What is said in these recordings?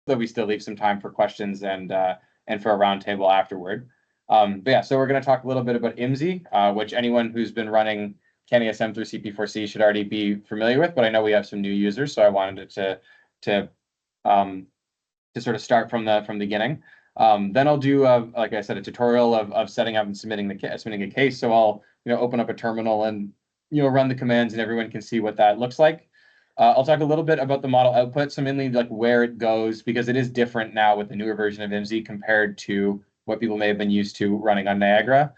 though we still leave some time for questions and for a roundtable afterward. But yeah, so we're going to talk a little bit about IMSI, which anyone who's been running CanESM through CP4C should already be familiar with, but I know we have some new users, so I wanted to sort of start from the beginning. Then I'll do, like I said, a tutorial of setting up and submitting a case. So I'll open up a terminal and run the commands, and everyone can see what that looks like. I'll talk a little bit about the model output, so mainly like where it goes, because it is different now with the newer version of IMSI compared to what people may have been used to running on Niagara.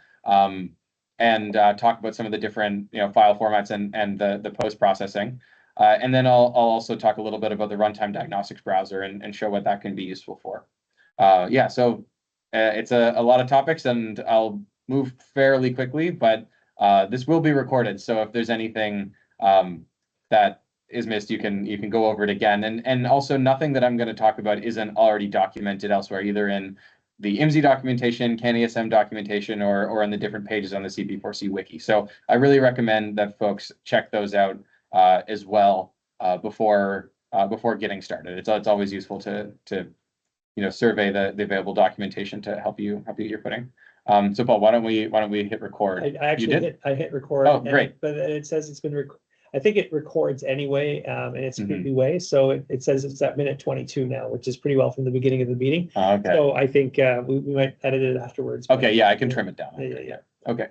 And talk about some of the different file formats and the post processing. And then I'll also talk a little bit about the runtime diagnostics browser and show what that can be useful for. Yeah, so it's a lot of topics, and I'll move fairly quickly, but this will be recorded. So if there's anything that is missed, you can go over it again. And also, nothing that I'm going to talk about isn't already documented elsewhere, either in the IMSI documentation, CanESM documentation, or in the different pages on the CP4C wiki. So I really recommend that folks check those out as well before getting started. It's always useful to survey the available documentation to help you get your footing. So Paul, why don't we hit record? I hit record. Oh, great. But it says it's been I think it records anyway, and it's way. So it says it's at minute 22 now, which is pretty well from the beginning of the meeting. Okay. So I think we might edit it afterwards. Okay, yeah, I can trim it down. Yeah. Okay,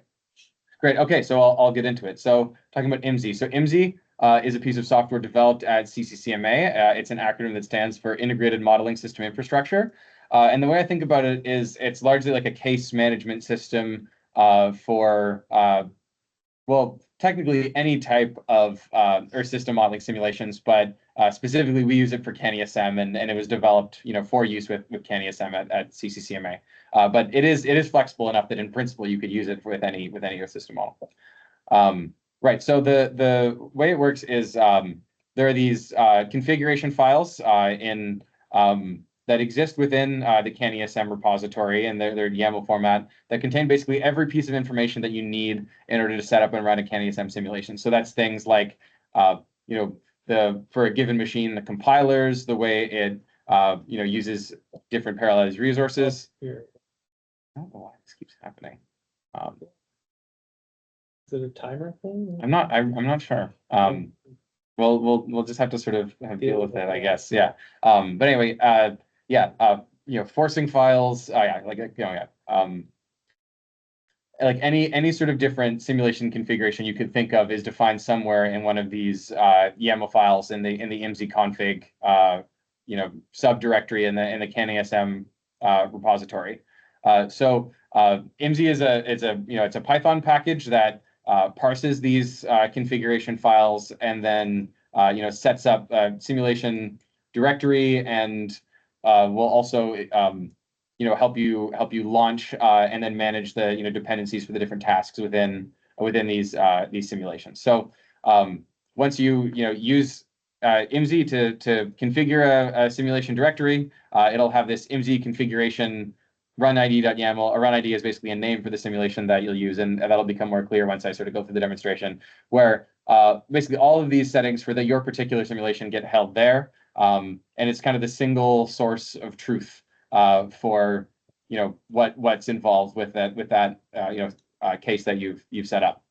great. Okay, so I'll get into it. So talking about IMSI. So IMSI is a piece of software developed at CCCMA. It's an acronym that stands for Integrated Modeling System Infrastructure. And the way I think about it is it's largely like a case management system for, well, technically any type of Earth system modeling simulations, but specifically we use it for CanESM, and it was developed for use with CanESM at CCCMA. But it is flexible enough that in principle you could use it with any Earth system model. Right. So the way it works is there are these configuration files that exist within the CanESM repository, and they're YAML format that contain basically every piece of information that you need in order to set up and run a CanESM simulation. So that's things like for a given machine, the compilers, the way it uses different parallelized resources. I don't know why this keeps happening. Is it a timer thing? I'm not sure. We'll just have to sort of deal with it, I guess. Yeah. But anyway, forcing files. Like any sort of different simulation configuration you could think of is defined somewhere in one of these YAML files in the IMSI config subdirectory in the CanESM repository. So IMSI it's a Python package that parses these configuration files and then sets up a simulation directory, and will also help you launch and then manage the dependencies for the different tasks within these simulations. So once you use IMSI to configure a simulation directory, it'll have this IMSI configuration runID.yaml. A runID is basically a name for the simulation that you'll use, and that'll become more clear once I sort of go through the demonstration, where basically all of these settings for your particular simulation get held there, and it's kind of the single source of truth for what's involved with that case that you've set up.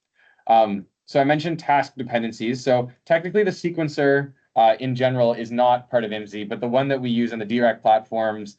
So I mentioned task dependencies. So technically, the sequencer in general is not part of IMSI, but the one that we use on the DRAC platforms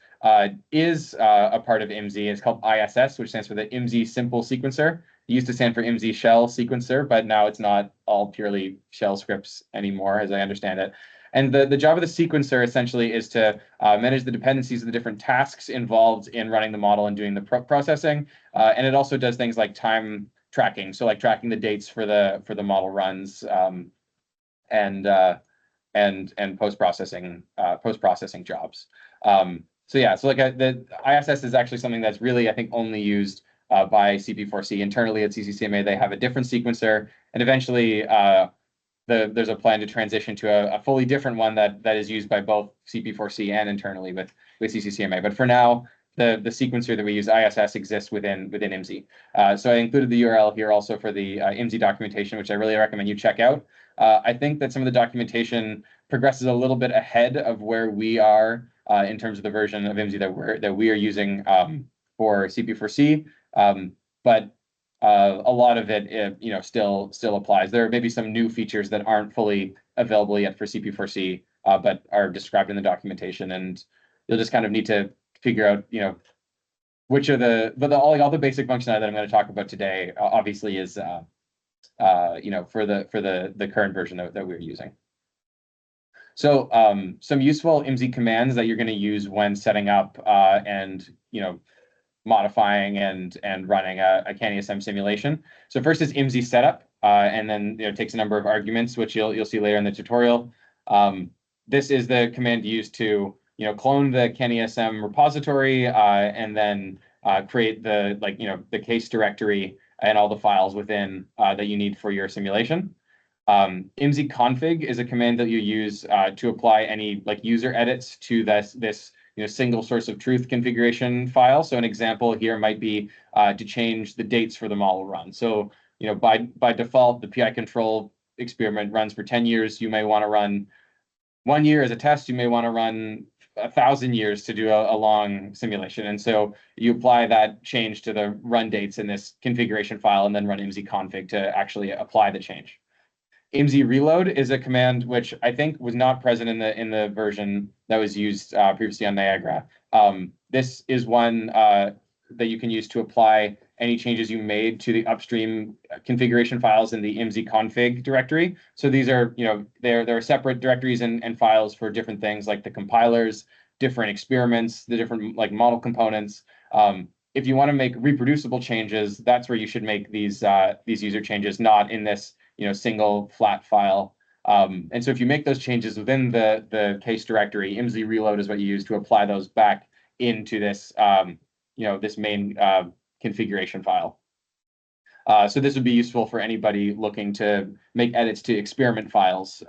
is a part of IMSI. It's called ISS, which stands for the IMSI Simple Sequencer. It used to stand for IMSI Shell Sequencer, but now it's not all purely shell scripts anymore, as I understand it. And the job of the sequencer essentially is to manage the dependencies of the different tasks involved in running the model and doing the processing. And it also does things like time tracking, so like tracking the dates for the model runs and post-processing jobs. So like the ISS is actually something that's really, I think, only used by CP4C. Internally at CCCMA, they have a different sequencer, and eventually there's a plan to transition to a fully different one that is used by both CP4C and internally with CCCMA. But for now, the sequencer that we use, ISS, exists within IMSI. So I included the URL here also for the IMSI documentation, which I really recommend you check out. I think that some of the documentation progresses a little bit ahead of where we are in terms of the version of IMSI that we are using for CP4C. But a lot of it, still applies. There may be some new features that aren't fully available yet for CP4C, but are described in the documentation, and you'll just kind of need to figure out, which are all the basic functionality that I'm going to talk about today. Obviously, is for the current version that we're using. So some useful IMSI commands that you're going to use when setting up and modifying and running a CanESM simulation. So first is IMSI setup, and then it takes a number of arguments, which you'll see later in the tutorial. This is the command used to clone the CanESM repository and then create the case directory and all the files within that you need for your simulation. IMSI config is a command that you use to apply any user edits to this single source of truth configuration file. So an example here might be to change the dates for the model run. So by default, the PI control experiment runs for 10 years. You may want to run 1 year as a test. You may want to run 1,000 years to do a long simulation. And so you apply that change to the run dates in this configuration file and then run IMSI config to actually apply the change. IMSI reload is a command which I think was not present in the version that was used previously on Niagara. This is one that you can use to apply any changes you made to the upstream configuration files in the IMSI config directory. So these are, there are separate directories and files for different things like the compilers, different experiments, the different model components. If you want to make reproducible changes, that's where you should make these user changes, not in this single flat file. And so if you make those changes within the case directory, IMSI reload is what you use to apply those back into this this main configuration file. So this would be useful for anybody looking to make edits to experiment files,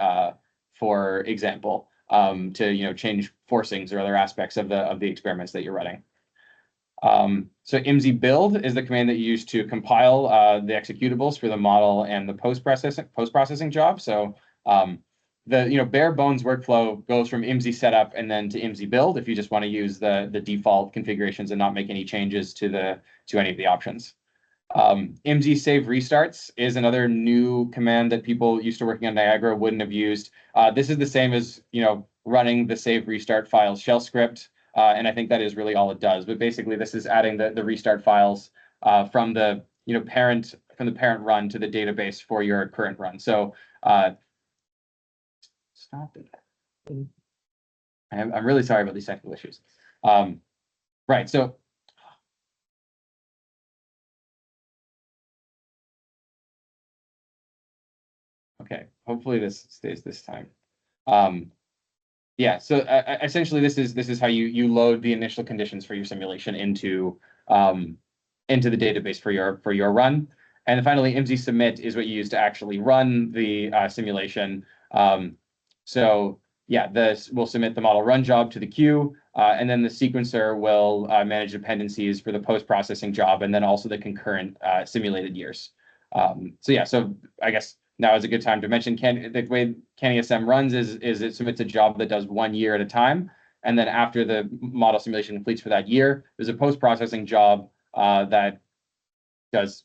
for example, to change forcings or other aspects of the experiments that you're running. So IMSI build is the command that you use to compile the executables for the model and the post-processing job. So the bare bones workflow goes from IMSI setup and then to IMSI build if you just want to use the default configurations and not make any changes to any of the options. IMSI save restarts is another new command that people used to working on Niagara wouldn't have used. This is the same as running the save restart files shell script. And I think that is really all it does. But basically, this is adding the restart files from the parent run to the database for your current run. So stop it. I'm really sorry about these technical issues. Right. So okay. Hopefully this stays this time. Yeah, so essentially this is how you load the initial conditions for your simulation into the database for your run. And then finally, IMSI submit is what you use to actually run the simulation. So yeah, this will submit the model run job to the queue, and then the sequencer will manage dependencies for the post-processing job and then also the concurrent simulated years. So yeah, so I guess now is a good time to mention the way CanESM runs is it submits a job that does 1 year at a time. And then after the model simulation completes for that year, there's a post-processing job that does,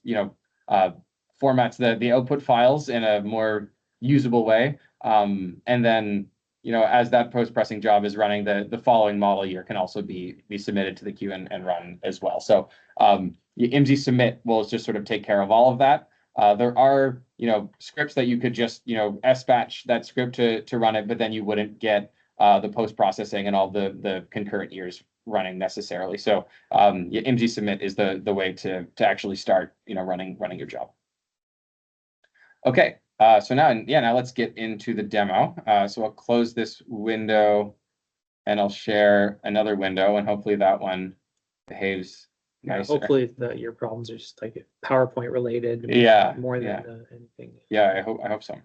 formats the output files in a more usable way. And then, as that post-processing job is running, the following model year can also be submitted to the queue and run as well. So IMSI submit will just sort of take care of all of that. There are, scripts that you could just, SBatch that script to run it, but then you wouldn't get the post-processing and all the concurrent years running necessarily. So IMSI submit is the way to actually start, running your job. Okay, so now let's get into the demo. So I'll close this window and I'll share another window, and hopefully that one behaves nicer. Hopefully your problems are just like PowerPoint related. More than anything. Yeah, I hope so.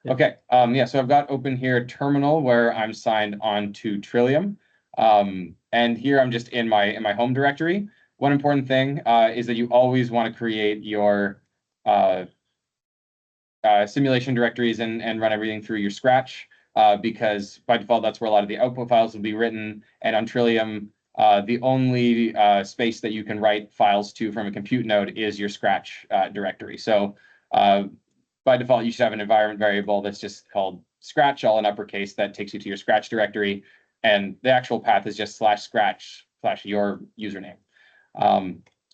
Yeah. Okay. So I've got open here a terminal where I'm signed on to Trillium. And here I'm just in my home directory. One important thing is that you always want to create your simulation directories and run everything through your Scratch. because by default, that's where a lot of the output files will be written. And on Trillium, the only space that you can write files to from a compute node is your Scratch directory. So by default, you should have an environment variable that's just called Scratch, all in uppercase, that takes you to your Scratch directory. And the actual path is just /scratch/your username.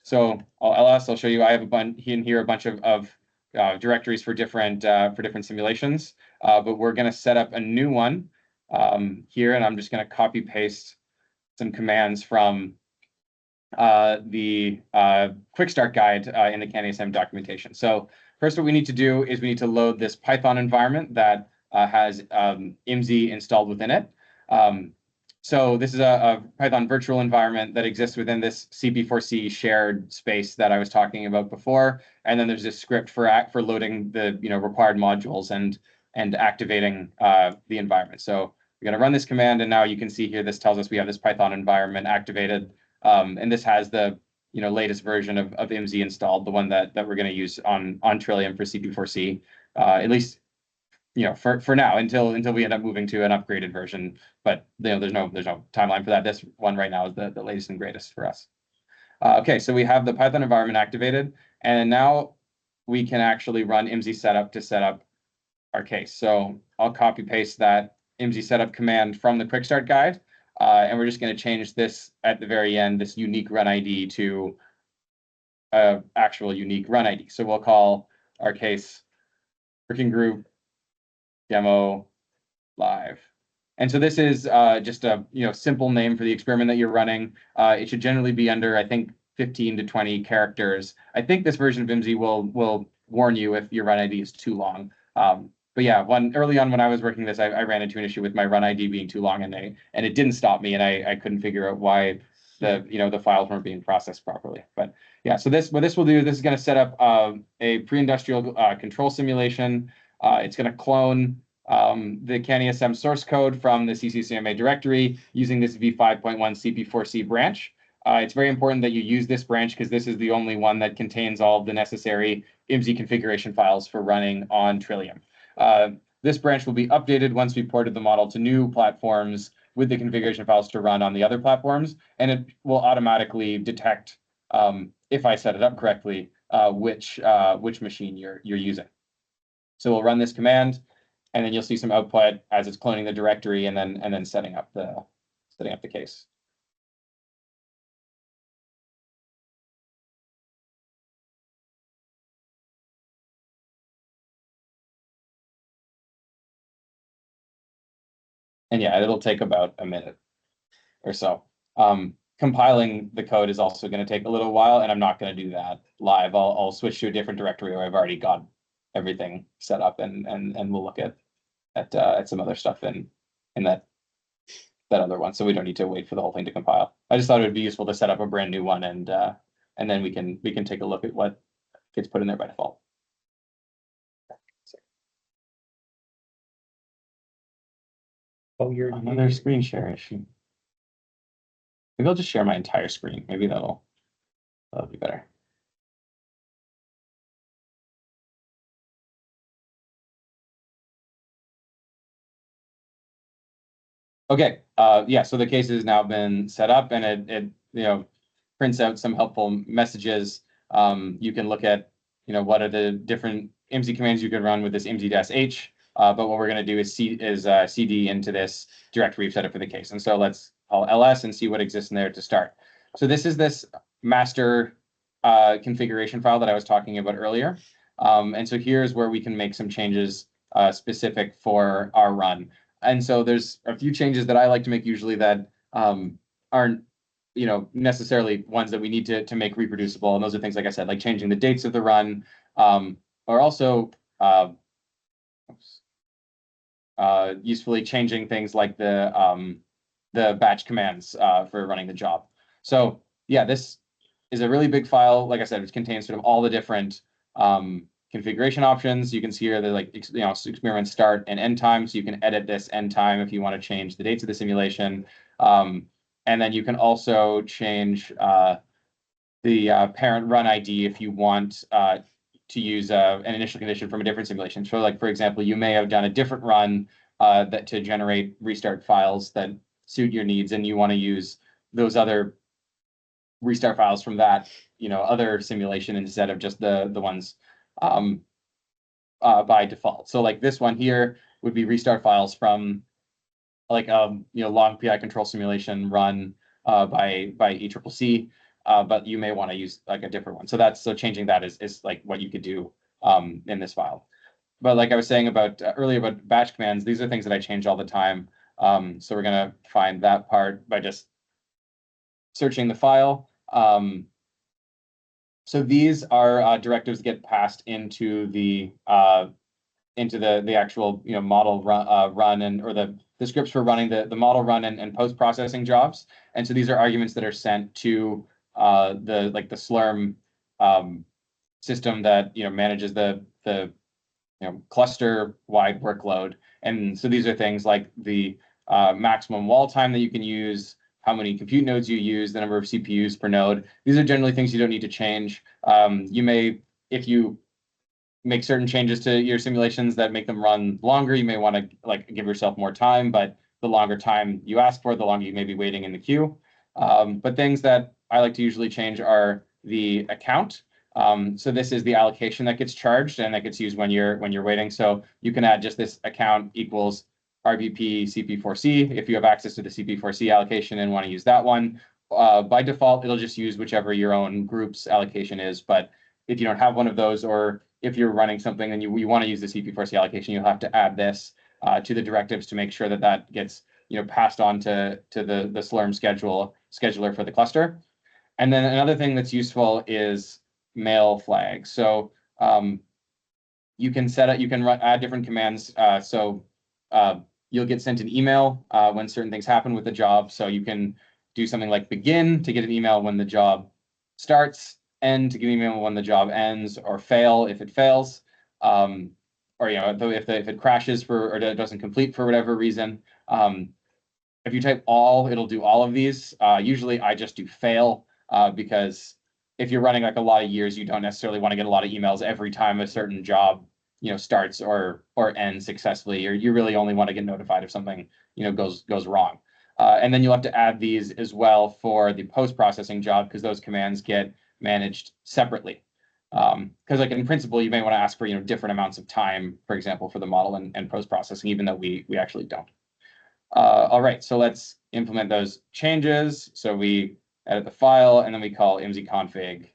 So I'll show you. I have a bunch in here, a bunch of directories for different simulations, but we're going to set up a new one here, and I'm just going to copy paste some commands from the quick start guide in the CanESM documentation. So first, what we need to do is we need to load this Python environment that has IMSI installed within it. So this is a Python virtual environment that exists within this CP4C shared space that I was talking about before. And then there's this script for loading the required modules and activating the environment. So we're going to run this command, and now you can see here this tells us we have this Python environment activated, and this has the latest version of IMSI installed, the one that we're going to use on Trillium for CP4C, at least for now, until we end up moving to an upgraded version. But there's no timeline for that. This one right now is the latest and greatest for us. Okay, so we have the Python environment activated, and now we can actually run IMSI setup to set up our case. So I'll copy paste that IMSI setup command from the quick start guide, and we're just going to change this at the very end, this unique run ID, to actual unique run ID. So we'll call our case working group demo live. And so this is just a simple name for the experiment that you're running. It should generally be under, I think, 15 to 20 characters. I think this version of IMSI will warn you if your run ID is too long. But yeah, early on when I was working this, I ran into an issue with my run ID being too long, and it didn't stop me, and I couldn't figure out why the files weren't being processed properly. But yeah, so what this will do, this is going to set up a pre-industrial control simulation. It's going to clone the CanESM source code from the CCCMA directory using this v5.1 CP4C branch. It's very important that you use this branch because this is the only one that contains all of the necessary IMSI configuration files for running on Trillium. This branch will be updated once we ported the model to new platforms with the configuration files to run on the other platforms, and it will automatically detect, if I set it up correctly, which machine you're using. So we'll run this command, and then you'll see some output as it's cloning the directory and then setting up the case. And yeah, it'll take about a minute or so. Compiling the code is also going to take a little while, and I'm not going to do that live. I'll switch to a different directory where I've already got everything set up, and we'll look at some other stuff in that other one, so we don't need to wait for the whole thing to compile. I just thought it would be useful to set up a brand new one, and then we can take a look at what gets put in there by default. Oh, you're another screen share issue. Maybe I'll just share my entire screen. Maybe that'll be better. Okay. Yeah. So the case has now been set up, and it prints out some helpful messages. You can look at what are the different IMSI commands you could run with this IMSI-H. But what we're going to do is cd into this directory we've set up for the case. And so let's call ls and see what exists in there to start. So this is this master configuration file that I was talking about earlier. And so here's where we can make some changes specific for our run. And so there's a few changes that I like to make usually that aren't necessarily ones that we need to make reproducible. And those are things, like I said, like changing the dates of the run, or also usefully changing things like the batch commands for running the job. So yeah, this is a really big file. Like I said, which contains sort of all the different configuration options. You can see here the experiment start and end time. So you can edit this end time if you want to change the dates of the simulation. And then you can also change the parent run ID if you want to use an initial condition from a different simulation. So like, for example, you may have done a different run that to generate restart files that suit your needs, and you want to use those other restart files from that, other simulation instead of just the ones by default. So like this one here would be restart files from like long PI control simulation run by CCC, but you may want to use like a different one. So changing that is like what you could do in this file. But like I was saying about earlier about batch commands, these are things that I change all the time. So we're gonna find that part by just searching the file. So these are directives that get passed into the actual model run and or the scripts for running the model run and post processing jobs. And so these are arguments that are sent to the Slurm system that manages the cluster wide workload. And so these are things like the maximum wall time that you can use, how many compute nodes you use, the number of CPUs per node. These are generally things you don't need to change. You may, if you make certain changes to your simulations that make them run longer, you may want to give yourself more time, but the longer time you ask for, the longer you may be waiting in the queue. But things that I like to usually change are the account. So this is the allocation that gets charged and that gets used when you're waiting. So you can add just this account equals RVP CP4C if you have access to the CP4C allocation and want to use that one. By default, it'll just use whichever your own group's allocation is. But if you don't have one of those, or if you're running something and you want to use the CP4C allocation, you'll have to add this to the directives to make sure that gets passed on to the Slurm scheduler for the cluster. And then another thing that's useful is mail flags. So you can add different commands. You'll get sent an email when certain things happen with the job. So you can do something like begin to get an email when the job starts, end to give an email when the job ends, or fail if it fails, or if it crashes or it doesn't complete for whatever reason. If you type all, it'll do all of these. Usually I just do fail because if you're running like a lot of years, you don't necessarily want to get a lot of emails every time a certain job starts or ends successfully, or you really only want to get notified if something goes wrong. And then you'll have to add these as well for the post-processing job, because those commands get managed separately. Because like in principle, you may want to ask for different amounts of time, for example, for the model and post-processing, even though we actually don't. All right, so let's implement those changes. So we edit the file and then we call imzconfig.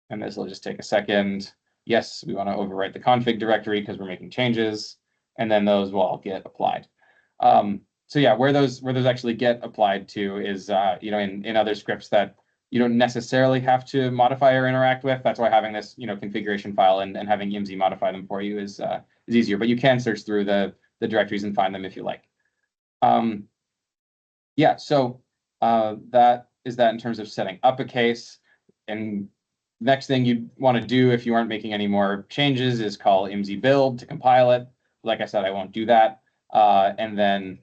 And this will just take a second. Yes, we want to overwrite the config directory because we're making changes, and then those will all get applied. So yeah, where those actually get applied to is in other scripts that you don't necessarily have to modify or interact with. That's why having this configuration file and having imz modify them for you is easier. But you can search through the directories and find them if you like. Yeah, so that is that in terms of setting up a case. And next thing you'd want to do if you aren't making any more changes is call imz build to compile it. Like I said, I won't do that. And then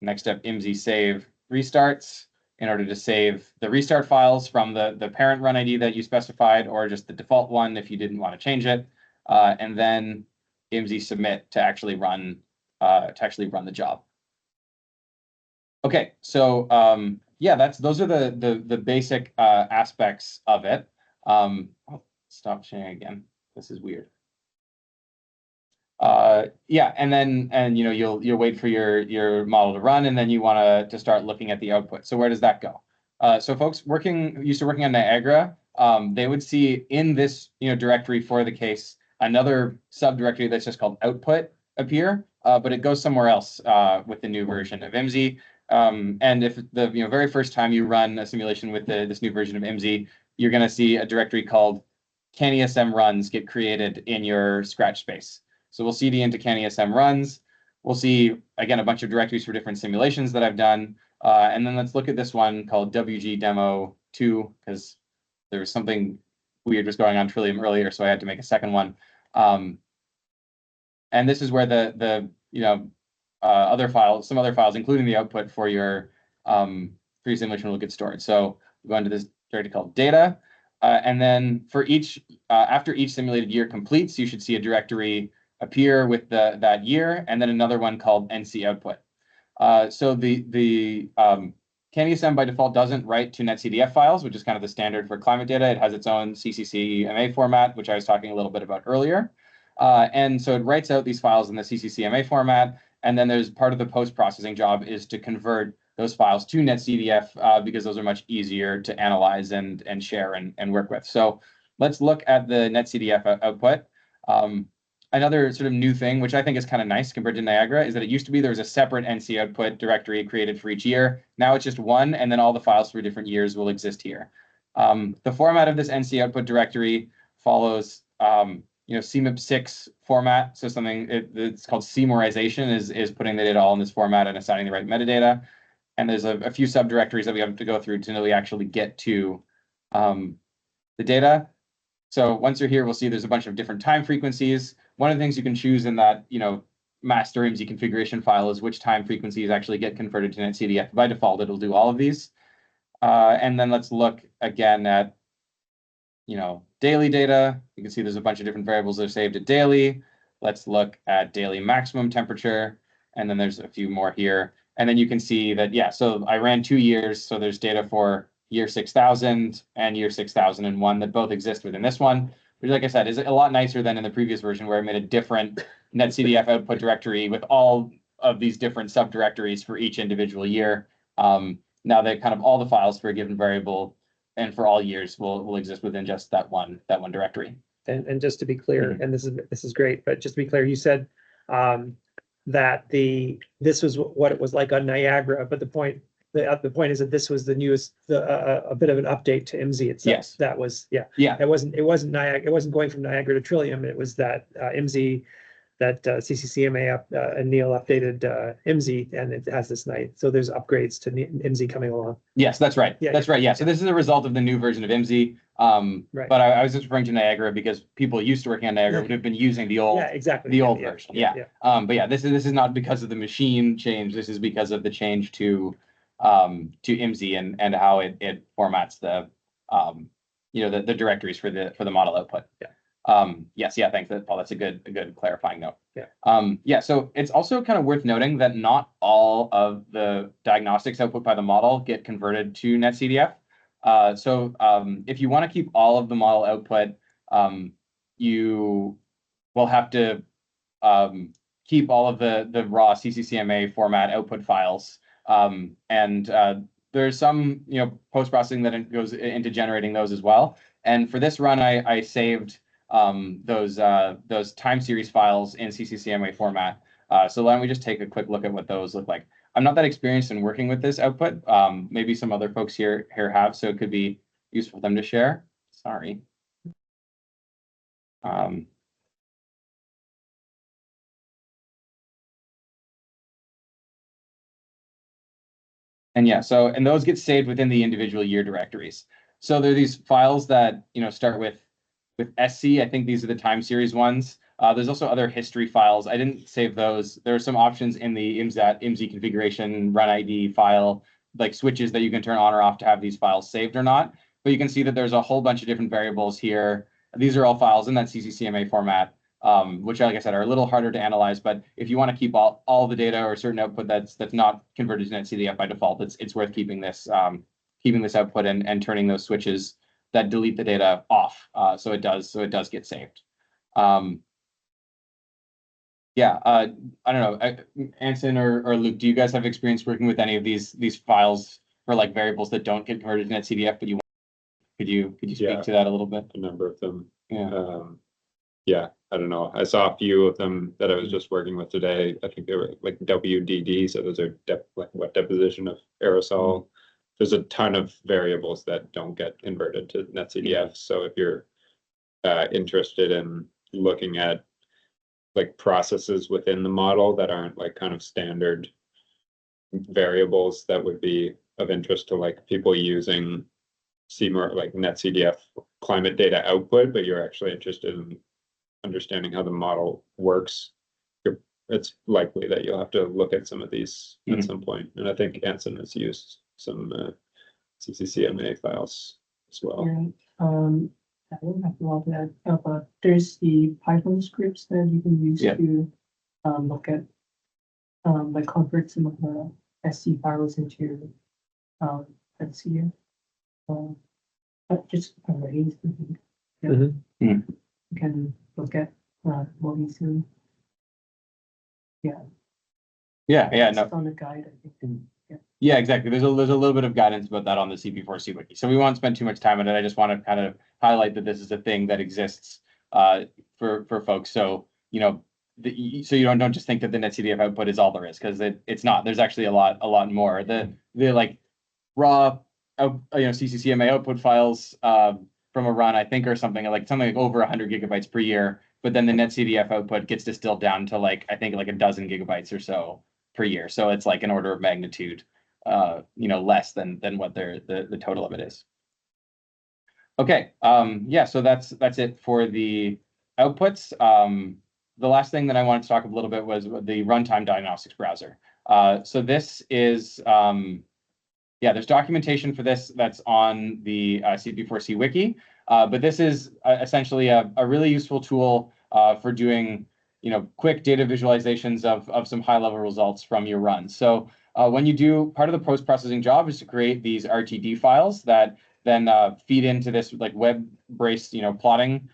next step, imz save restarts in order to save the restart files from the parent run ID that you specified, or just the default one if you didn't want to change it. And then imz submit to actually run the job. Okay, so yeah, those are the basic aspects of it. Stop sharing again. This is weird. Yeah, and you'll wait for your model to run, and then you want to start looking at the output. So where does that go? So folks used to working on Niagara, they would see in this directory for the case another subdirectory that's just called output appear, but it goes somewhere else with the new version of imz. And if the very first time you run a simulation with this new version of imz, you're going to see a directory called CanESM runs get created in your scratch space. So we'll cd into CanESM runs. We'll see, again, a bunch of directories for different simulations that I've done. And then let's look at this one called WG demo 2, because there was something weird was going on Trillium earlier, so I had to make a second one. And this is where the some other files, including the output for your simulation, will get stored. So we go into this directory called data. And then for after each simulated year completes, you should see a directory appear with that year, and then another one called NC output. So the CanESM by default doesn't write to netcdf files, which is kind of the standard for climate data. It has its own CCCMA format, which I was talking a little bit about earlier. And so it writes out these files in the CCCMA format, and then there's part of the post-processing job is to convert those files to netcdf because those are much easier to analyze and share and work with. So let's look at the netcdf output. Another sort of new thing, which I think is kind of nice compared to Niagara, is that it used to be there was a separate NC output directory created for each year. Now it's just one, and then all the files for different years will exist here. The format of this NC output directory follows CMIP6 format. So something it's called CMORization is putting the data all in this format and assigning the right metadata. And there's a few subdirectories that we have to go through to really actually get to the data. So once you're here, we'll see there's a bunch of different time frequencies. One of the things you can choose in that, master IMSI configuration file is which time frequencies actually get converted to netcdf. By default, it'll do all of these. And then let's look again at, daily data. You can see there's a bunch of different variables that are saved at daily. Let's look at daily maximum temperature. And then there's a few more here. And then you can see that, so I ran 2 years. So there's data for year 6000 and year 6001 that both exist within this one, which, like I said, is a lot nicer than in the previous version where I made a different netcdf output directory with all of these different subdirectories for each individual year. Now that kind of all the files for a given variable and for all years will exist within just that one directory. And just to be clear, and this is great, but just to be clear, you said that this was what it was like on Niagara, but the point is that this was the newest, a bit of an update to IMSI itself. Yes. That was, It wasn't Niagara. It wasn't going from Niagara to Trillium. It was that IMSI, that CCCMA and Neil updated IMSI, and it has this night. So there's upgrades to IMSI coming along. Yes, that's right. That's right. Yeah. So this is a result of the new version of IMSI. Right. But I was just referring to Niagara because people used to working on Niagara would have been using the old, old version. But this is not because of the machine change. This is because of the change to IMSI and how it formats the the directories for the model output. Thanks, Paul. That's a good clarifying note. So it's also kind of worth noting that not all of the diagnostics output by the model get converted to netcdf. So if you want to keep all of the model output, you will have to keep all of the raw CCCMA format output files. There's some post-processing that goes into generating those as well. And for this run, I saved those time series files in CCCMA format. So why don't we just take a quick look at what those look like. I'm not that experienced in working with this output. Maybe some other folks here have, so it could be useful for them to share. Sorry. And those get saved within the individual year directories. So there are these files that start with SC. I think these are the time series ones. There's also other history files. I didn't save those. There are some options in the IMSI configuration run ID file, like switches that you can turn on or off to have these files saved or not. But you can see that there's a whole bunch of different variables here. These are all files in that CCCMA format, which, like I said, are a little harder to analyze. But if you want to keep all the data or a certain output that's not converted to netcdf by default, it's worth keeping this output and turning those switches that delete the data off. So it does get saved. I don't know, Anson or Luke, do you guys have experience working with any of these files for like variables that don't get converted to netcdf, but could you speak to that a little bit? A number of them. I don't know. I saw a few of them that I was just working with today. I think they were like WDD, so those are wet deposition of aerosol. There's a ton of variables that don't get converted to netcdf. So if you're interested in looking at like processes within the model that aren't like kind of standard variables that would be of interest to like people using CMOR, like netcdf climate data output, but you're actually interested in understanding how the model works, it's likely that you'll have to look at some of these at some point. And I think Anson has used some CCCMA files as well. I don't have a lot of that, but there's the Python scripts that you can use Yeah. to look at like convert some of the SC files into let's see here. Just arrays. Yeah. Mhm. Mhm. You can look at more easily. Yeah. Yeah, It's no. on the guide, I think. Yeah, exactly. There's a little bit of guidance about that on the CP4C wiki. So we won't spend too much time on it. I just want to kind of highlight that this is a thing that exists for folks. So, you know, so you don't just think that the netcdf output is all there is, because it's not. There's actually a lot more. The like raw CCCMA output files from a run, I think, or something like over 100 gigabytes per year. But then the netcdf output gets distilled down to like, I think, like a dozen gigabytes or so per year. So it's like an order of magnitude less than what the total of it is. Okay, yeah, so that's it for the outputs. The last thing that I wanted to talk a little bit was the runtime diagnostics browser. So this is there's documentation for this that's on the CP4C wiki, but this is essentially a really useful tool for doing quick data visualizations of some high-level results from your run. So when you do, part of the post-processing job is to create these RTD files that then feed into this like web-based plotting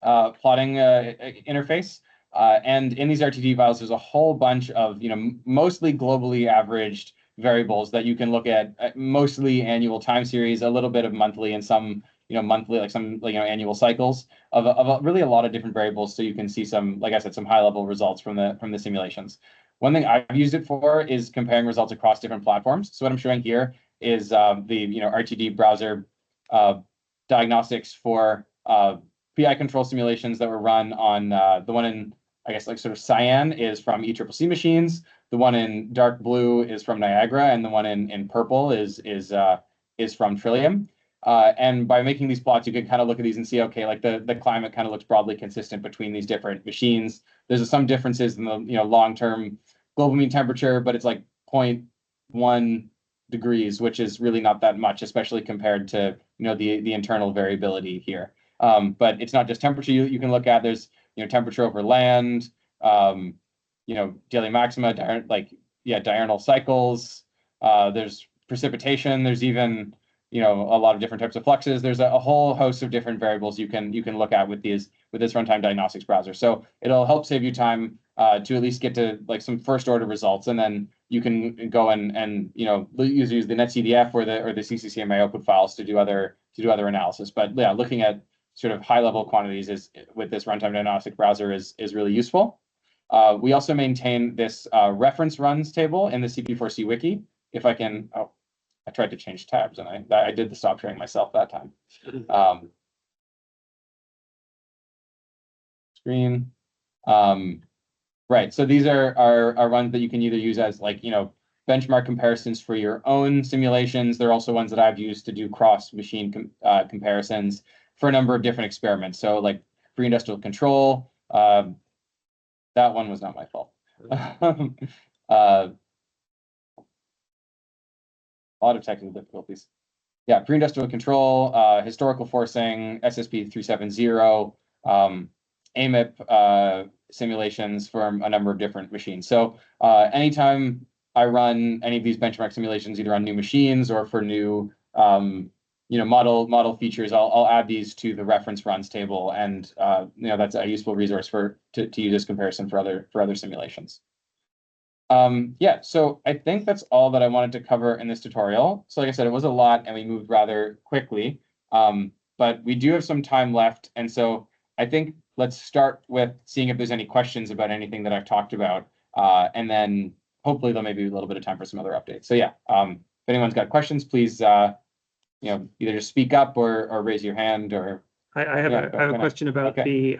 interface. And in these RTD files, there's a whole bunch of mostly globally averaged variables that you can look at, mostly annual time series, a little bit of monthly, and some monthly, like some annual cycles of really a lot of different variables. So you can see some, like I said, some high level results from the simulations. One thing I've used it for is comparing results across different platforms. So what I'm showing here is the RTD browser diagnostics for PI control simulations that were run on the one in, I guess, like sort of cyan is from ECCC machines. The one in dark blue is from Niagara, and the one in purple is from Trillium. And by making these plots, you can kind of look at these and see, okay, like the climate kind of looks broadly consistent between these different machines. There's some differences in the long-term global mean temperature, but it's like 0.1 degrees, which is really not that much, especially compared to the internal variability here. But it's not just temperature you can look at. There's temperature over land, daily maxima, diurnal cycles. There's precipitation. There's even a lot of different types of fluxes. There's a whole host of different variables you can look at with this runtime diagnostics browser. So it'll help save you time to at least get to like some first order results, and then you can go and use the netcdf or the CCCMA output files to do other analysis. But yeah, looking at sort of high level quantities with this runtime diagnostic browser is really useful. We also maintain this reference runs table in the CP4C wiki. If I can, I tried to change tabs and I did the stop sharing myself that time. Screen. Right. So these are runs that you can either use as like, benchmark comparisons for your own simulations. They're also ones that I've used to do cross machine comparisons for a number of different experiments. So like pre-industrial control, that one was not my fault. A lot of technical difficulties. Yeah, pre-industrial control, historical forcing, SSP 370, AMIP simulations from a number of different machines. So anytime I run any of these benchmark simulations, either on new machines or for new model features, I'll add these to the reference runs table, and that's a useful resource to use as comparison for other simulations. Yeah, so I think that's all that I wanted to cover in this tutorial. So like I said, it was a lot and we moved rather quickly, but we do have some time left. And so I think let's start with seeing if there's any questions about anything that I've talked about. And then hopefully there'll maybe be a little bit of time for some other updates. So yeah, if anyone's got questions, please, either just speak up or raise your hand or. I have a question about Okay.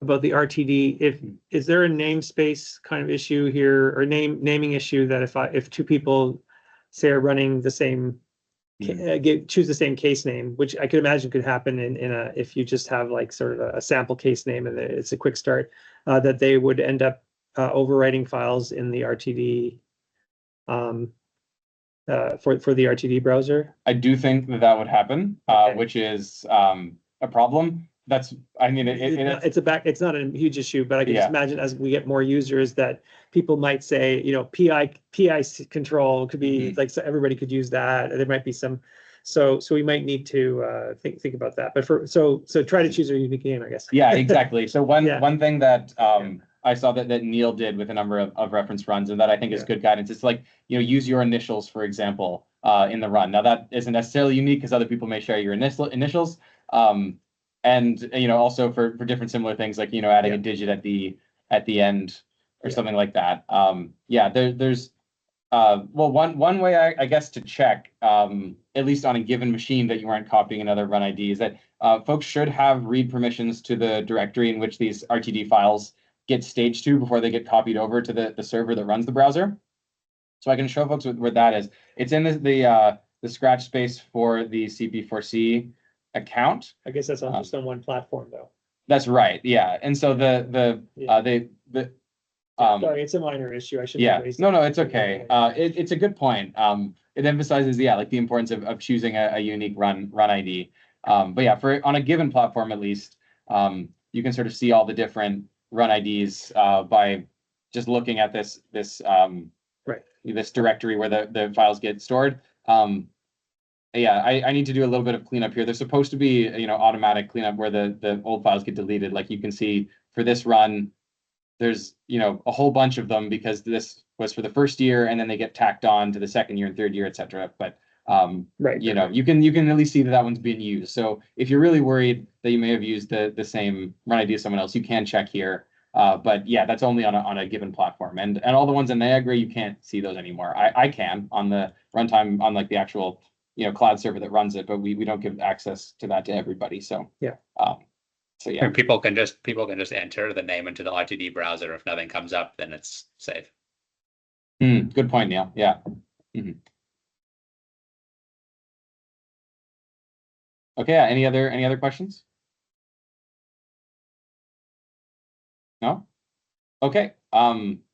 the RTD. Is there a namespace kind of issue here, or naming issue, that if two people say are running the same, choose the same case name, which I could imagine could happen if you just have like sort of a sample case name and it's a quick start, that they would end up overwriting files in the RTD for the RTD browser? I do think that that would happen, Okay. which is a problem. That's, I mean, It's not a huge issue, but I can Yeah. just imagine as we get more users that people might say, you know, PI control could be like, so everybody could use that. There might be some, so we might need to think about that. But so try to choose a unique name, I guess. Yeah, exactly. So Yeah. one thing that I saw that Neil did with a number of reference runs, and that I think is Yeah. good guidance, is like, you know, use your initials, for example, in the run. Now that isn't necessarily unique because other people may share your initials. And you know, also for different similar things, like, you know, adding Yeah. a digit at the end or Yeah. something like that. Yeah, there's well, one way I guess to check, at least on a given machine, that you aren't copying another run ID, is that folks should have read permissions to the directory in which these RTD files get staged to before they get copied over to the server that runs the browser. So I can show folks where that is. It's in the scratch space for the CP4C account. I guess that's just on one platform though. That's right. Yeah. And so the Sorry, it's a minor issue. I should have raised no, it. it's okay. It's a good point. It emphasizes, like the importance of choosing a unique run ID. But yeah, on a given platform, at least, you can sort of see all the different run IDs by just looking at this directory where the files get stored. Yeah, I need to do a little bit of cleanup here. There's supposed to be, you know, automatic cleanup where the old files get deleted. Like you can see for this run, there's, you know, a whole bunch of them because this was for the first year, and then they get tacked on to the second year and third year, et cetera. But you know, you can at least see that one's being used. So if you're really worried that you may have used the same run ID as someone else, you can check here. But yeah, that's only on a given platform, and all the ones in Niagara, you can't see those anymore. I can on the runtime on like the actual, you know, cloud server that runs it, but we don't give access to that to everybody. So yeah. So yeah, And people can just enter the name into the RTD browser. If nothing comes up, then it's safe. Good point, Neil. Yeah. Okay. Yeah, any other questions? No? Okay.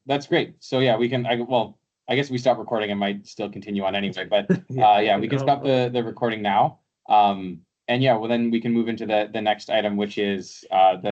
That's great. So yeah, we can, I guess we stop recording. It might still continue on anyway, but yeah, we can stop the recording now. And yeah, well then we can move into the next item, which is the